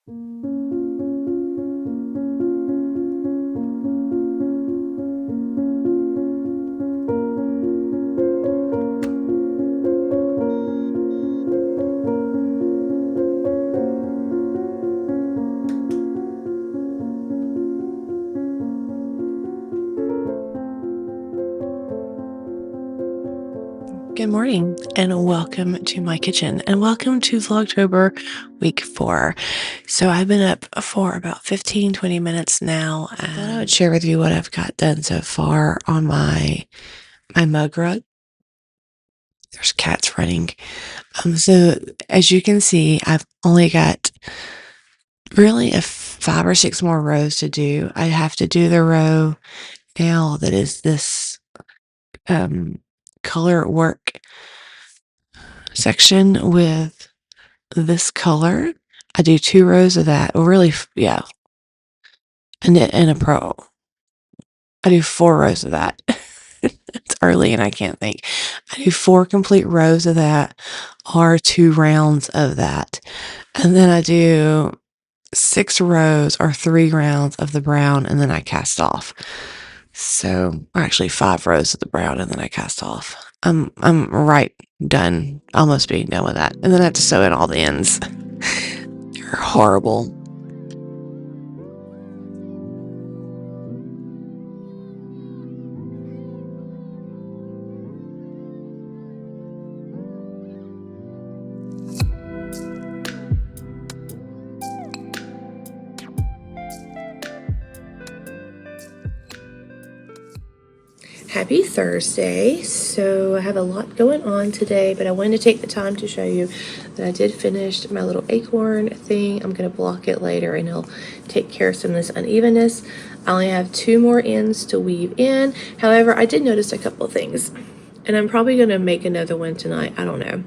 Good morning and welcome to my kitchen and welcome to Vlogtober week 4. So I've been up for about 15-20 minutes now, and I thought I would share with you what I've got done so far on my mug rug. There's cats running. So as you can see, I've only got really 5 or 6 more rows to do. I have to do the row now that is this color work section with this color. I do 2 rows of that. Well, really, yeah, a knit and a purl. I do 4 rows of that. It's early and I can't think. I do 4 complete rows of that or 2 rounds of that. And then I do 6 rows or 3 rounds of the brown, and then I cast off. So, or actually 5 rows of the brown and then I cast off. I'm right done, almost being done with that. And then I have to sew in all the ends. They're horrible. Happy Thursday. So I have a lot going on today, but I wanted to take the time to show you that I did finish my little acorn thing. I'm going to block it later and it'll take care of some of this unevenness. I only have 2 more ends to weave in. However, I did notice a couple of things, and I'm probably going to make another one tonight. I don't know.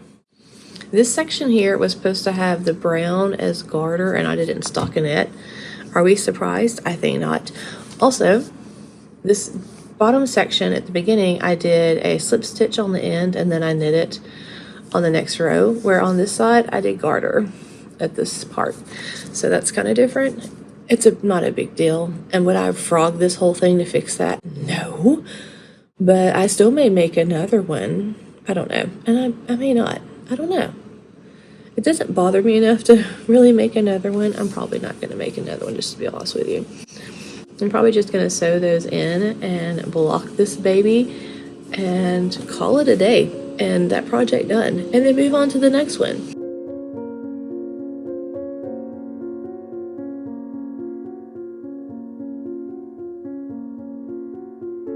This section here was supposed to have the brown as garter, and I didn't stockinette. Are we surprised? I think not. Also, this bottom section at the beginning, I did a slip stitch on the end and then I knit it on the next row, where on this side I did garter at this part. So that's kind of different. It's not a big deal. And would I frog this whole thing to fix that? No, but I still may make another one. I don't know, and I may not. I don't know. It doesn't bother me enough to really make another one. I'm probably not going to make another one, just to be honest with you. I'm probably just going to sew those in and block this baby and call it a day, and that project done, and then move on to the next one.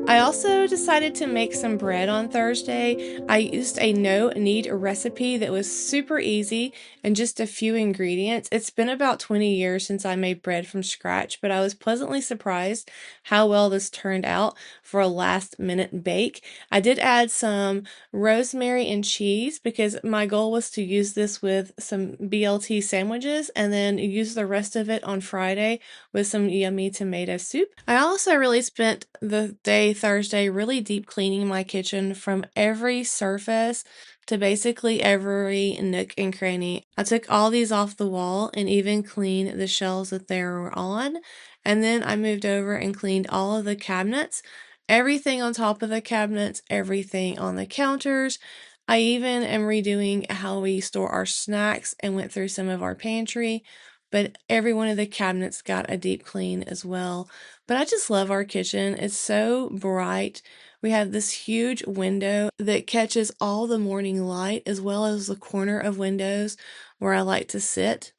I also decided to make some bread on Thursday. I used a no-knead recipe that was super easy and just a few ingredients. It's been about 20 years since I made bread from scratch, but I was pleasantly surprised how well this turned out for a last-minute bake. I did add some rosemary and cheese because my goal was to use this with some BLT sandwiches and then use the rest of it on Friday with some yummy tomato soup. I also really spent the day Thursday really deep cleaning my kitchen from every surface to basically every nook and cranny. I took all these off the wall and even cleaned the shelves that they were on. And then I moved over and cleaned all of the cabinets, everything on top of the cabinets, everything on the counters. I even am redoing how we store our snacks and went through some of our pantry, but every one of the cabinets got a deep clean as well. But I just love our kitchen. It's so bright. We have this huge window that catches all the morning light, as well as the corner of windows where I like to sit.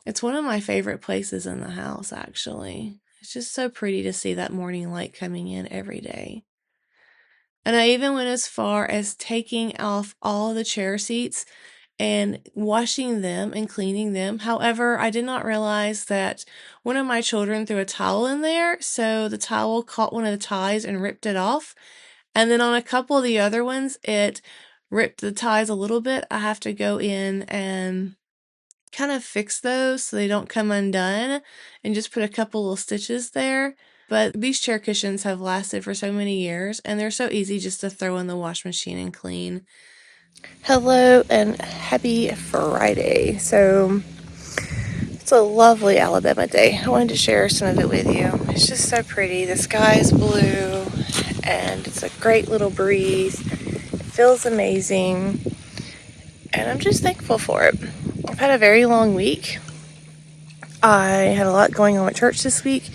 It's one of my favorite places in the house, actually. It's just so pretty to see that morning light coming in every day. And I even went as far as taking off all the chair seats and washing them and cleaning them. However, I did not realize that one of my children threw a towel in there, so the towel caught one of the ties and ripped it off. And then on a couple of the other ones, it ripped the ties a little bit. I have to go in and kind of fix those so they don't come undone and just put a couple little stitches there. But these chair cushions have lasted for so many years, and they're so easy just to throw in the wash machine and clean. Hello and happy Friday. So It's a lovely Alabama day. I wanted to share some of it with you. It's just so pretty. The sky is blue and it's a great little breeze. It feels amazing and I'm just thankful for it. I've had a very long week. I had a lot going on at church this week,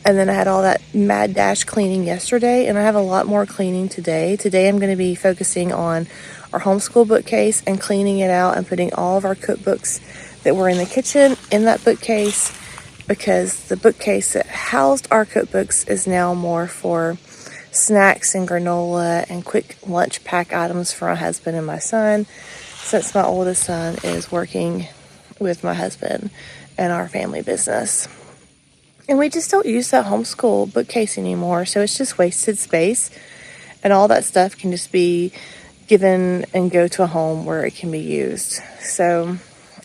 and then I had all that mad dash cleaning yesterday, and I have a lot more cleaning today. Today I'm going to be focusing on our homeschool bookcase and cleaning it out and putting all of our cookbooks that were in the kitchen in that bookcase, because the bookcase that housed our cookbooks is now more for snacks and granola and quick lunch pack items for my husband and my son, since my oldest son is working with my husband and our family business. And we just don't use that homeschool bookcase anymore, so it's just wasted space, and all that stuff can just be given and go to a home where it can be used. So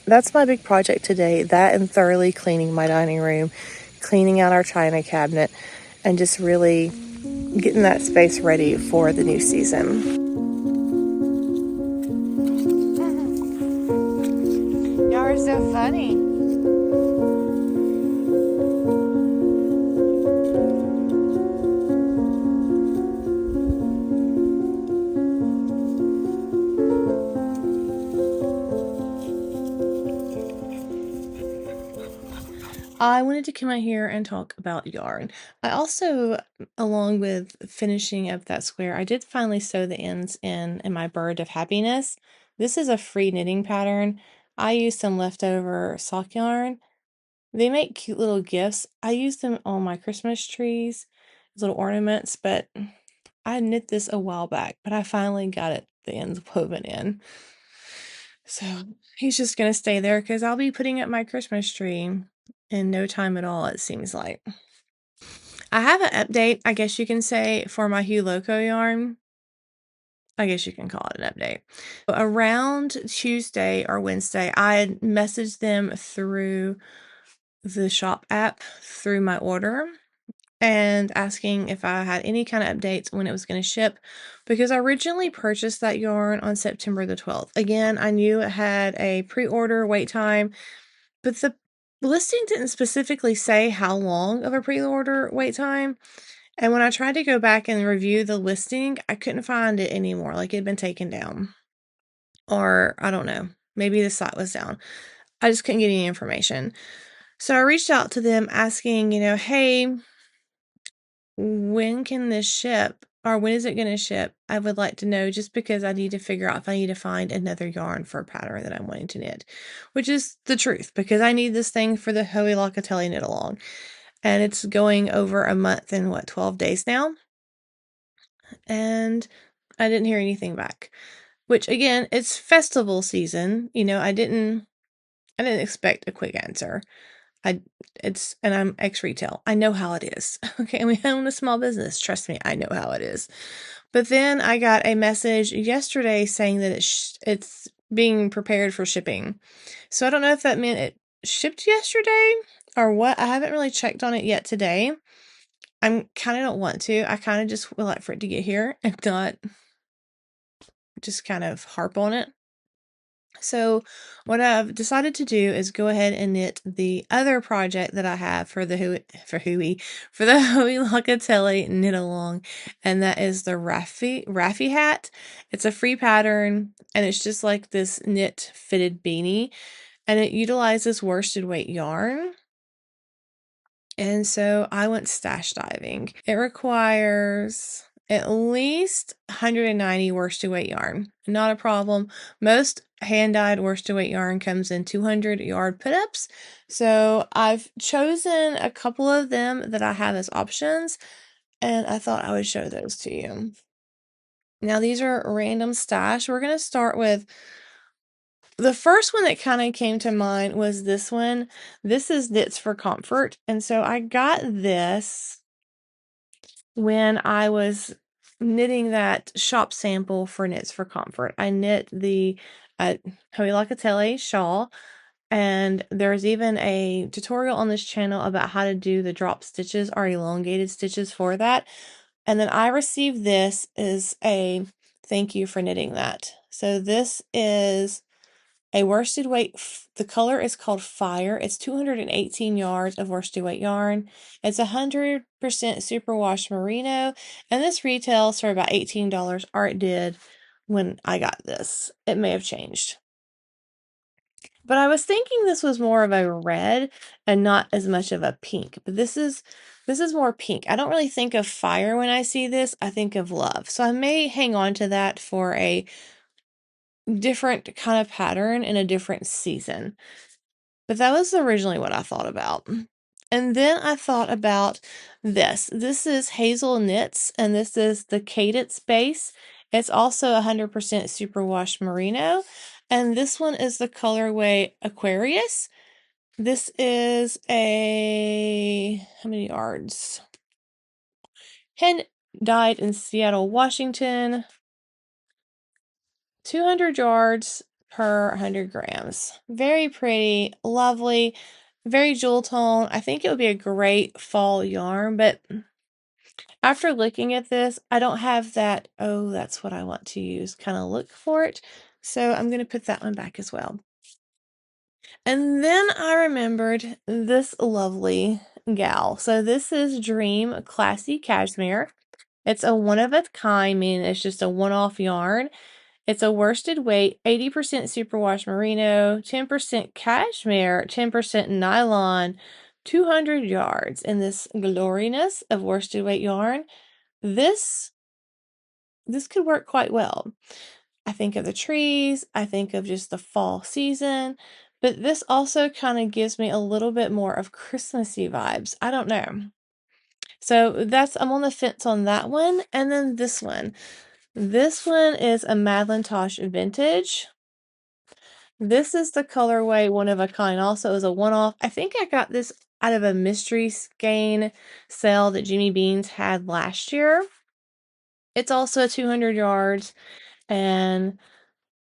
that's my big project today, that and thoroughly cleaning my dining room, cleaning out our china cabinet, and just really getting that space ready for the new season. Y'all are so funny. I wanted to come out here and talk about yarn. I also, along with finishing up that square, I did finally sew the ends in my Bird of Happiness. This is a free knitting pattern. I used some leftover sock yarn. They make cute little gifts. I use them on my Christmas trees as little ornaments, but I knit this a while back, but I finally got the ends woven in. So he's just gonna stay there because I'll be putting up my Christmas tree in no time at all, it seems like. I have an update, I guess you can say, for my Hue Loco yarn. I guess you can call it an update. Around Tuesday or Wednesday, I had messaged them through the shop app through my order and asking if I had any kind of updates when it was going to ship, because I originally purchased that yarn on September the 12th. Again, I knew it had a pre-order wait time, but the listing didn't specifically say how long of a pre-order wait time. And when I tried to go back and review the listing, I couldn't find it anymore. Like it had been taken down. Or I don't know. Maybe the site was down. I just couldn't get any information. So I reached out to them asking, hey, when can this ship? Or when is it going to ship? I would like to know, just because I need to figure out if I need to find another yarn for a pattern that I'm wanting to knit, which is the truth, because I need this thing for the Hoey Locatelli knit along. And it's going over a month and 12 days now. And I didn't hear anything back, which again, it's festival season. I didn't expect a quick answer. And I'm ex-retail. I know how it is. Okay, and we own a small business. Trust me, I know how it is. But then I got a message yesterday saying that it's being prepared for shipping. So I don't know if that meant it shipped yesterday or what. I haven't really checked on it yet today. I'm kind of don't want to. I kind of just would like for it to get here and not just kind of harp on it. So what I've decided to do is go ahead and knit the other project that I have for the Hoey Locatelli knit along, and that is the Raffy hat. It's a free pattern, and it's just like this knit fitted beanie, and it utilizes worsted weight yarn. And so I went stash diving. It requires at least 190 worsted weight yarn. Not a problem. Most hand-dyed worsted weight yarn comes in 200 yard put-ups. So I've chosen a couple of them that I have as options, and I thought I would show those to you. Now these are random stash. We're going to start with the first one that kind of came to mind was this one. This is Knits for Comfort. And so I got this when I was knitting that shop sample for Knits for Comfort. I knit the Hoey Locatelli shawl, and there's even a tutorial on this channel about how to do the drop stitches or elongated stitches for that. And then I received this as a thank you for knitting that. So this is a worsted weight, the color is called Fire. It's 218 yards of worsted weight yarn. It's 100% superwash merino, and this retails for about $18, or it did when I got this. It may have changed. But I was thinking this was more of a red and not as much of a pink. But this is more pink. I don't really think of fire when I see this. I think of love. So I may hang on to that for a different kind of pattern in a different season. But that was originally what I thought about. And then I thought about this. This is Hazel Knits, and this is the Cadence base. It's also 100% superwash merino. And this one is the colorway Aquarius. This is how many yards? Hand dyed in Seattle, Washington. 200 yards per 100 grams. Very pretty, lovely, very jewel tone. I think it would be a great fall yarn, but after looking at this, I don't have that, oh, that's what I want to use, kind of look for it. So I'm going to put that one back as well. And then I remembered this lovely gal. So this is Dream Classy Cashmere. It's a one-of-a-kind, meaning it's just a one-off yarn. It's a worsted weight, 80% superwash merino, 10% cashmere, 10% nylon, 200 yards in this gloriness of worsted weight yarn. This could work quite well. I think of the trees, I think of just the fall season, but this also kind of gives me a little bit more of Christmassy vibes. I don't know. So I'm on the fence on that one. And then this one. This one is a Madeline Tosh Vintage. This is the colorway One of a Kind. Also is a one-off. I think I got this out of a mystery skein sale that Jimmy Beans had last year. It's also 200 yards, and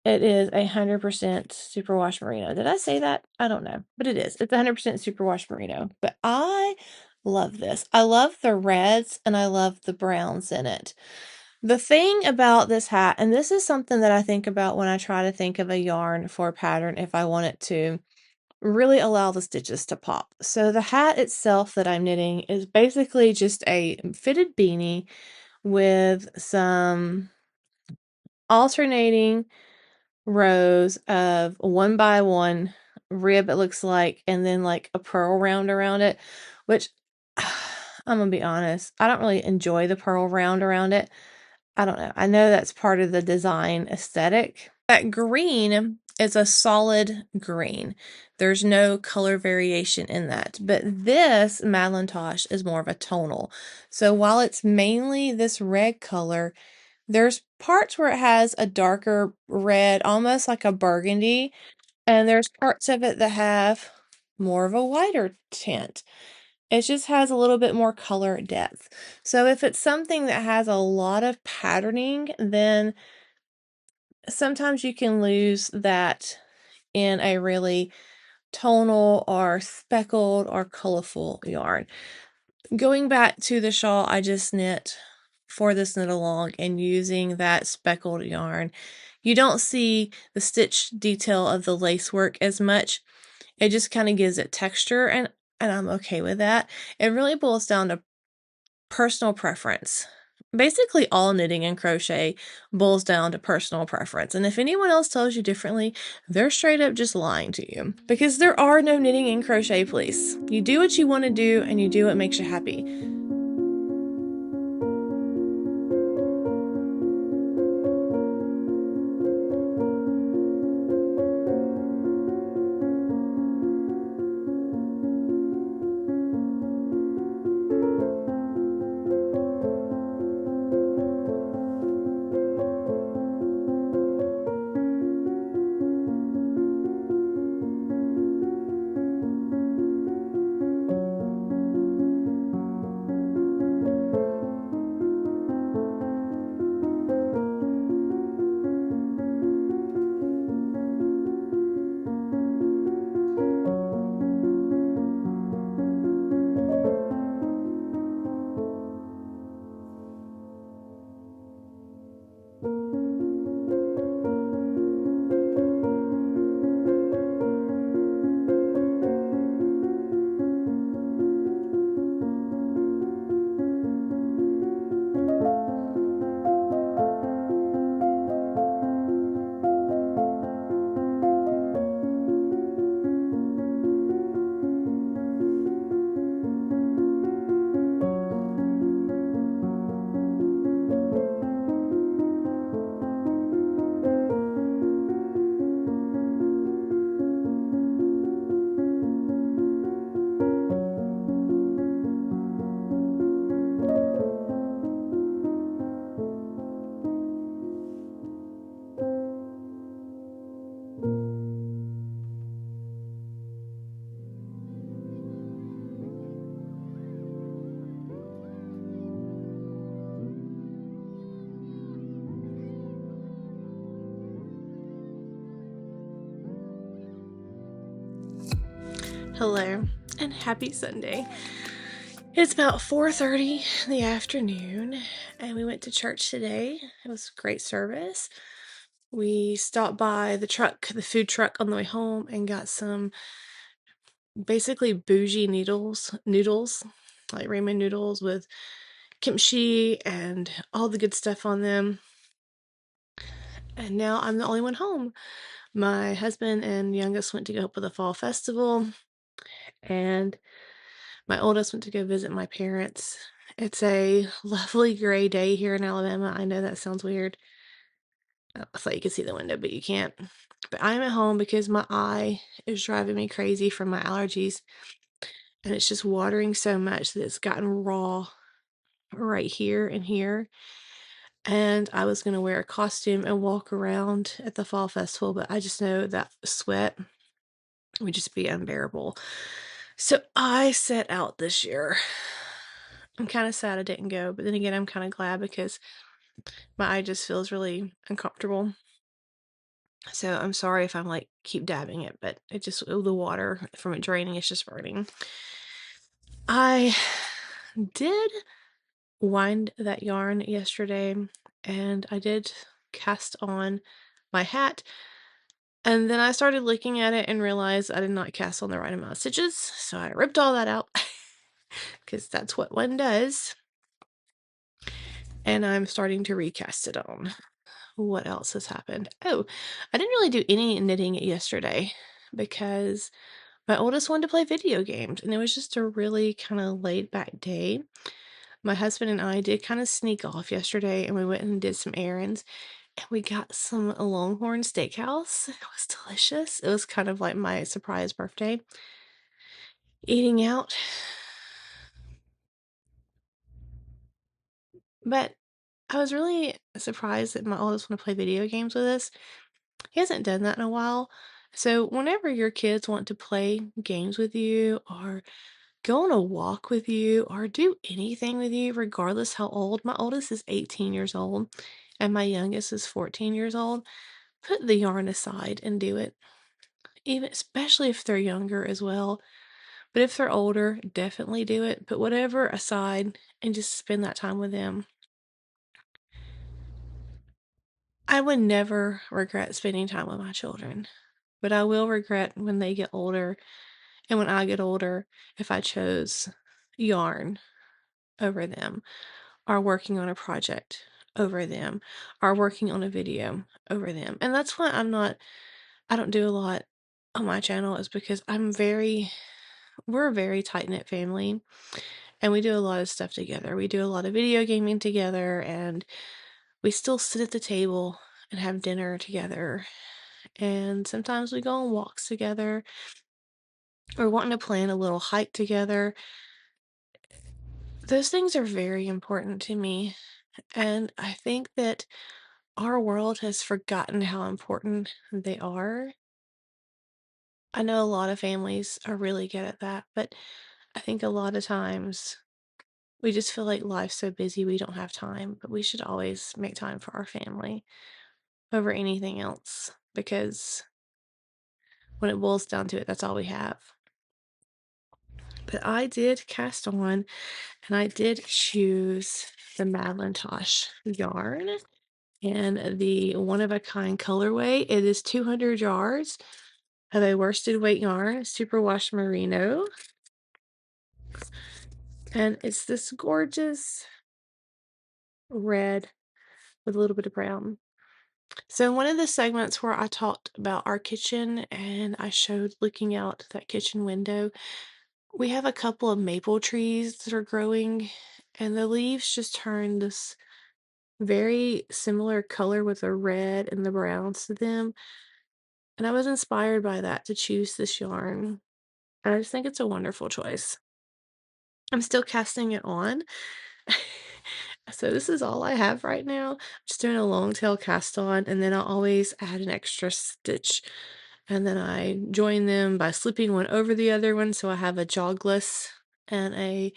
it is 100% superwash merino. Did I say that? I don't know, but it is. It's 100% superwash merino. But I love this. I love the reds, and I love the browns in it. The thing about this hat, and this is something that I think about when I try to think of a yarn for a pattern if I want it to really allow the stitches to pop. So the hat itself that I'm knitting is basically just a fitted beanie with some alternating rows of 1x1 rib, it looks like, and then like a pearl round around it, which I'm gonna be honest, I don't really enjoy the pearl round around it. I don't know. I know that's part of the design aesthetic. That green is a solid green. There's no color variation in that. But this Madeline Tosh is more of a tonal. So while it's mainly this red color, there's parts where it has a darker red, almost like a burgundy, and there's parts of it that have more of a whiter tint. It just has a little bit more color depth. So if it's something that has a lot of patterning, then sometimes you can lose that in a really tonal or speckled or colorful yarn. Going back to the shawl I just knit for this knit along and using that speckled yarn, you don't see the stitch detail of the lace work as much. It just kind of gives it texture, and I'm okay with that. It really boils down to personal preference. Basically, all knitting and crochet boils down to personal preference. And if anyone else tells you differently, they're straight up just lying to you. Because there are no knitting and crochet, please. You do what you want to do, and you do what makes you happy. Hello and happy Sunday. It's about 4:30 in the afternoon and we went to church today. It was a great service. We stopped by the food truck on the way home and got some basically bougie noodles, like ramen noodles with kimchi and all the good stuff on them. And now I'm the only one home. My husband and youngest went to go help with the fall festival, and my oldest went to go visit my parents. It's a lovely gray day here in Alabama. I know that sounds weird. I thought you could see the window, but you can't. But I'm at home because my eye is driving me crazy from my allergies, and it's just watering so much that it's gotten raw right here and here. And I was going to wear a costume and walk around at the fall festival, but I just know that sweat would just be unbearable. So I set out this year. I'm kind of sad I didn't go, but then again, I'm kind of glad because my eye just feels really uncomfortable. So I'm sorry if I'm like keep dabbing it, but the water from it draining is just burning. I did wind that yarn yesterday, and I did cast on my hat, and then I started looking at it and realized I did not cast on the right amount of stitches, so I ripped all that out because that's what one does, and I'm starting to recast it on. What else has happened? Oh, I didn't really do any knitting yesterday because my oldest wanted to play video games, and it was just a really kind of laid back day. My husband and I did kind of sneak off yesterday, and we went and did some errands, and we got some Longhorn Steakhouse. It was delicious. It was kind of like my surprise birthday. Eating out. But I was really surprised that my oldest wanted to play video games with us. He hasn't done that in a while. So whenever your kids want to play games with you or go on a walk with you or do anything with you, regardless how old, my oldest is 18 years old and my youngest is 14 years old, put the yarn aside and do it. Even especially if they're younger as well. But if they're older, definitely do it. Put whatever aside and just spend that time with them. I would never regret spending time with my children, but I will regret when they get older and when I get older if I chose yarn over them, or working on a project over them, or working on a video over them. And that's why I don't do a lot on my channel, is because we're a very tight-knit family and we do a lot of stuff together. We do a lot of video gaming together, and we still sit at the table and have dinner together. And sometimes we go on walks together or wanting to plan a little hike together. Those things are very important to me. And I think that our world has forgotten how important they are. I know a lot of families are really good at that, but I think a lot of times we just feel like life's so busy we don't have time, but we should always make time for our family over anything else, because when it boils down to it, that's all we have. But I did cast on and I did choose the Madelinetosh yarn and the one-of-a-kind colorway. It is 200 yards of a worsted weight yarn, superwash merino. And it's this gorgeous red with a little bit of brown. So in one of the segments where I talked about our kitchen and I showed looking out that kitchen window, we have a couple of maple trees that are growing, and the leaves just turn this very similar color with the red and the browns to them. And I was inspired by that to choose this yarn. And I just think it's a wonderful choice. I'm still casting it on. So this is all I have right now. I'm just doing a long tail cast on, and then I'll always add an extra stitch. And then I join them by slipping one over the other one, so I have a jogless and a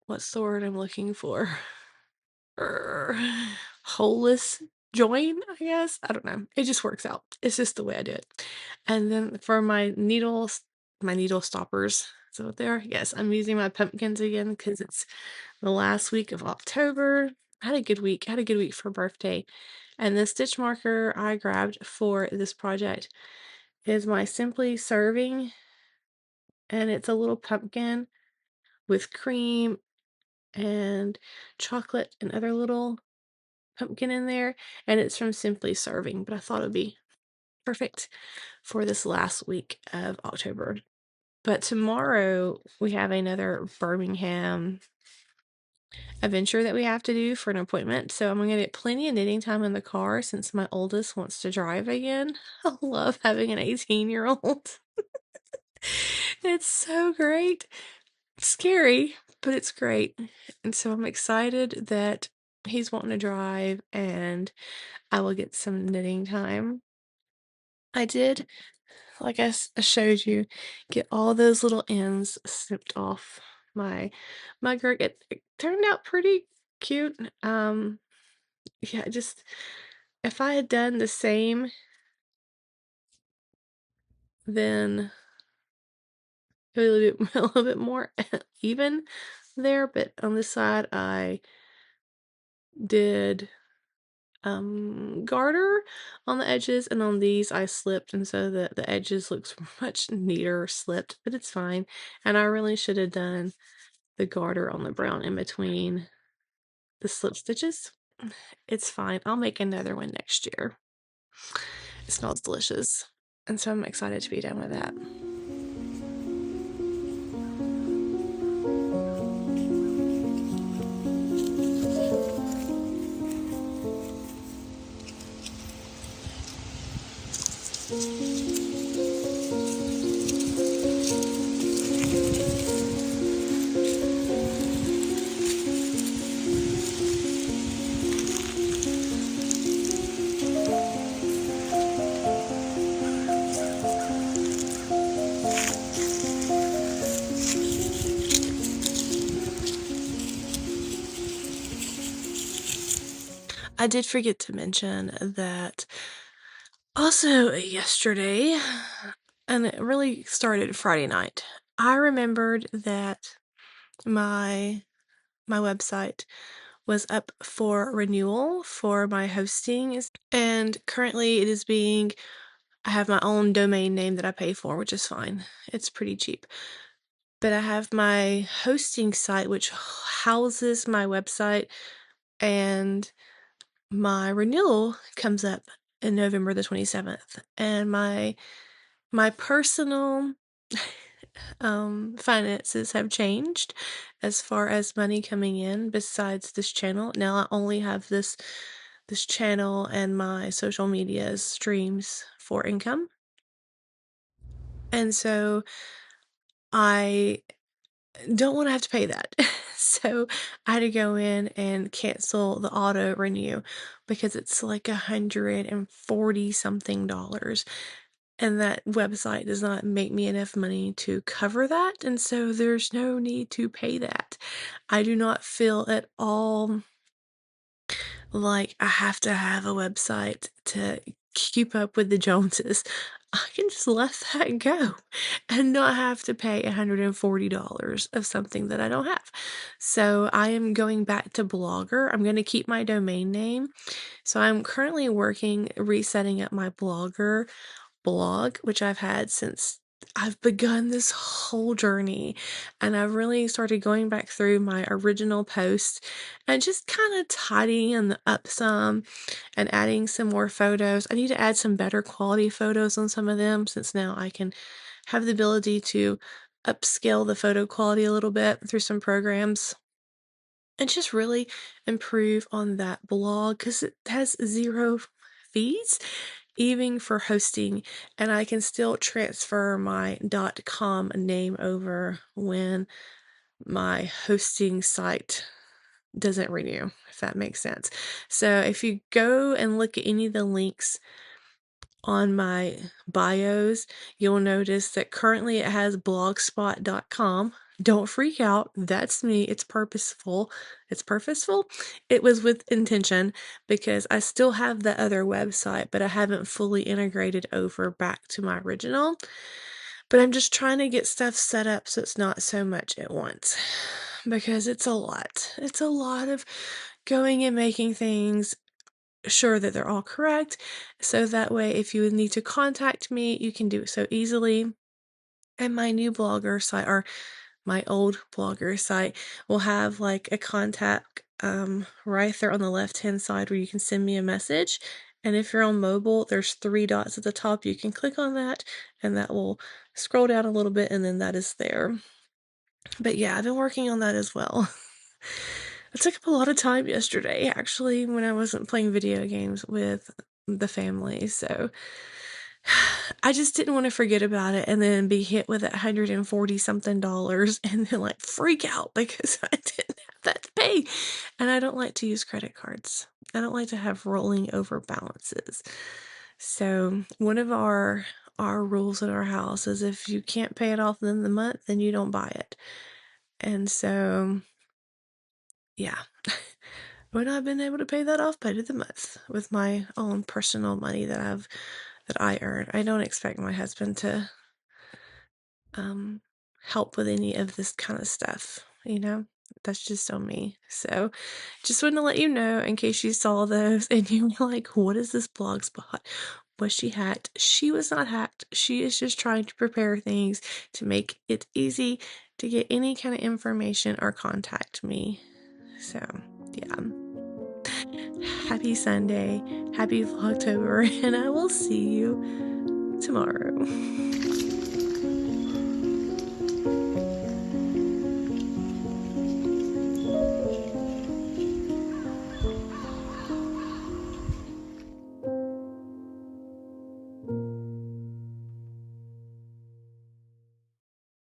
what's the word I'm looking for? Holeless join, I guess. I don't know. It just works out. It's just the way I do it. And then for my needles my needle stoppers. Is that what they are? Yes, I'm using my pumpkins again because it's the last week of October. I had a good week. I had a good week for birthday. And the stitch marker I grabbed for this project is my Simply Serving, and it's a little pumpkin with cream and chocolate and other little pumpkin in there, and it's from Simply Serving, but I thought it would be perfect for this last week of October. But tomorrow we have another Birmingham adventure that we have to do for an appointment, so I'm gonna get plenty of knitting time in the car since my oldest wants to drive again. I love having an 18-year-old. It's so great. It's scary, but it's great. And so I'm excited that he's wanting to drive and I will get some knitting time. I did, like I showed you, get all those little ends snipped off my mugger. It turned out pretty cute. Yeah, just if I had done the same, then a little bit, a little bit more even there. But on this side, I did garter on the edges, and on these I slipped, and so the edges looks much neater slipped, but it's fine. And I really should have done the garter on the brown in between the slip stitches. It's fine. I'll make another one next year. It smells delicious, and so I'm excited to be done with that. I did forget to mention that also yesterday, and it really started Friday night, I remembered that my website was up for renewal for my hosting, and currently it is being, I have my own domain name that I pay for, which is fine. It's pretty cheap. But I have my hosting site, which houses my website, and my renewal comes up in November the 27th. And my personal finances have changed as far as money coming in besides this channel. Now I only have this channel and my social media streams for income. And so I don't want to have to pay that. So I had to go in and cancel the auto renew because it's like $140 something. And that website does not make me enough money to cover that, and so there's no need to pay that. I do not feel at all like I have to have a website to keep up with the Joneses. I can just let that go and not have to pay $140 of something that I don't have. So I am going back to Blogger. I'm going to keep my domain name. So I'm currently resetting up my Blogger blog, which I've had since I've begun this whole journey, and I've really started going back through my original posts and just kind of tidying up some and adding some more photos. I need to add some better quality photos on some of them since now I can have the ability to upscale the photo quality a little bit through some programs and just really improve on that blog because it has 0 fees even for hosting, and I can still transfer my .com name over when my hosting site doesn't renew, if that makes sense. So if you go and look at any of the links on my bios, you'll notice that currently it has blogspot.com. Don't freak out. That's me. It's purposeful. It's purposeful. It was with intention because I still have the other website, but I haven't fully integrated over back to my original. But I'm just trying to get stuff set up so it's not so much at once, because it's a lot. It's a lot of going and making things sure that they're all correct, so that way if you need to contact me, you can do it so easily. And my new blogger site, or my old blogger site, will have like a contact right there on the left hand side where you can send me a message. And if you're on mobile, there's 3 dots at the top. You can click on that and that will scroll down a little bit, and then that is there. But yeah, I've been working on that as well. It took up a lot of time yesterday, actually, when I wasn't playing video games with the family. So I just didn't want to forget about it and then be hit with $140 something and then like freak out because I didn't have that to pay. And I don't like to use credit cards. I don't like to have rolling over balances. So one of our rules in our house is if you can't pay it off in the month, then you don't buy it. And so yeah. When I've been able to pay that off by the month with my own personal money that I earn. I don't expect my husband to help with any of this kind of stuff, you know? That's just on me. So just wanted to let you know in case you saw those and you were like, what is this blog spot? Was she hacked? She was not hacked. She is just trying to prepare things to make it easy to get any kind of information or contact me. So yeah. Happy Sunday, happy Vlogtober, and I will see you tomorrow.